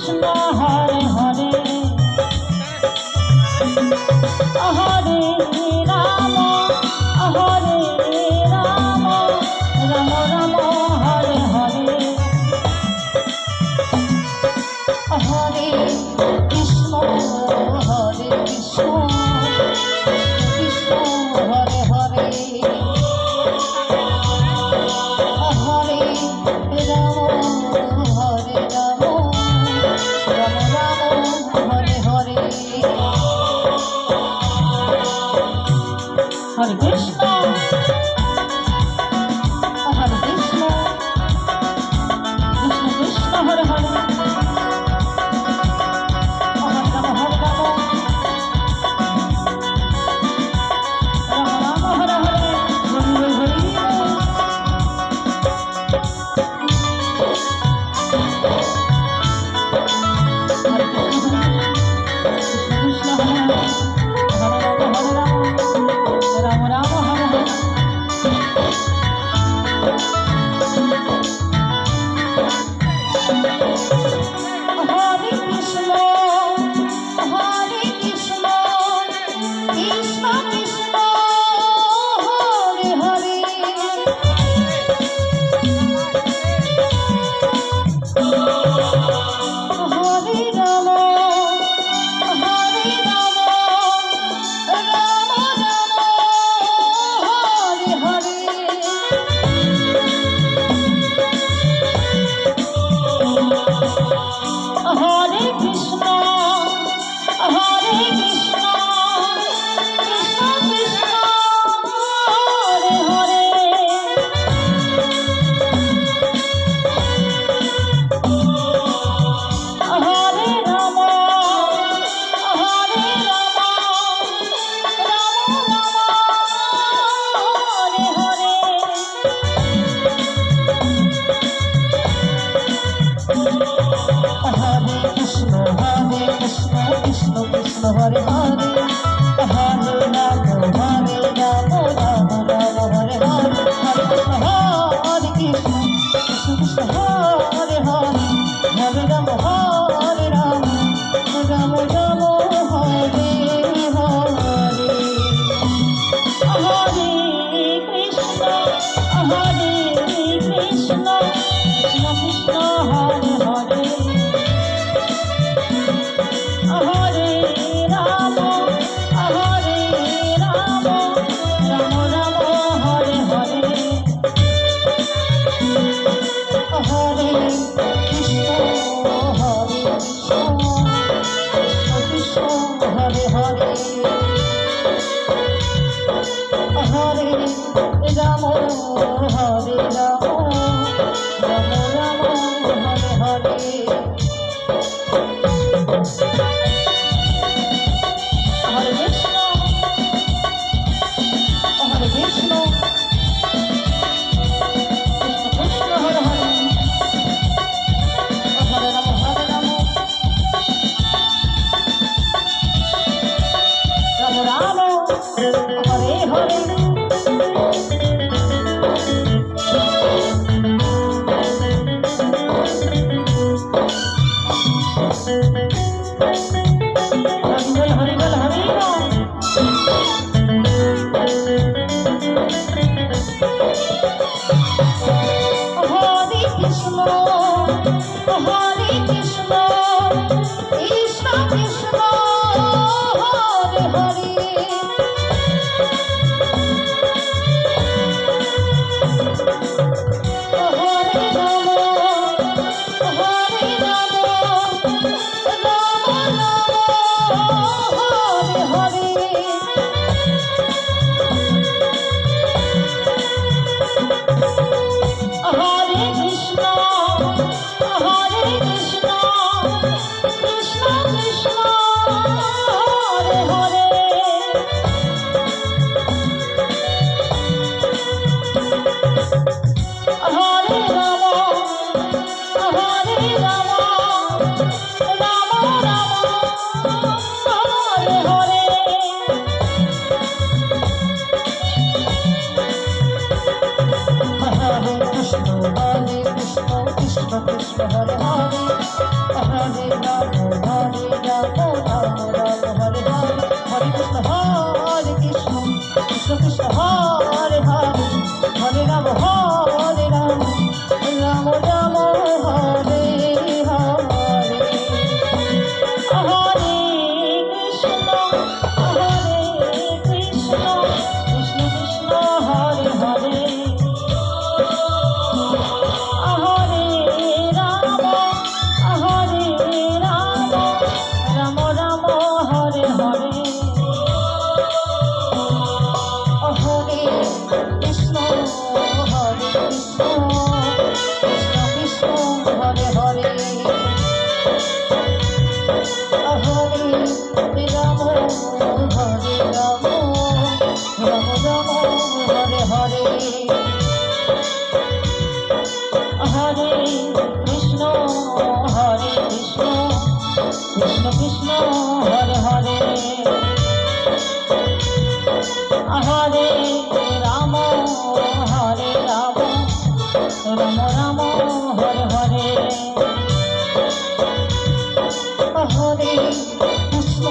Krishna Hare Hare Hare Ram Hare Ram Ram Ram Hare Hare Hare Krishna Hare Krishna Krishna Hare Hare Hare Ram Hare Ram Ram Ram Hare Hare Hare Krishna Hare Krishna Krishna Krishna Hare Hare Hare Hare Hare Rama Hare Rama Rama Rama Hare Hare Hare Krishna Krishna Krishna Hare Hare Hare Rama Hare Rama Rama Rama Hare Hare Hare Krishna Hare Krishna Krishna Krishna Hare Hare Hare Rama Hare Rama Rama Rama Hare Hare Hare Krishna Hare Krishna Krishna Krishna Hare Hare Hare Rama Hare Rama Rama Rama Hare Hare Hare Krishna, Hare Krishna, Krishna Krishna, Hare Hare, Hare Rama, Hare Rama, Rama Rama, Hare Hare. Hare Krishna Krishna Hare Hare Hare Ram Hare Ram Ram Ram Hare Hare Hare Krishna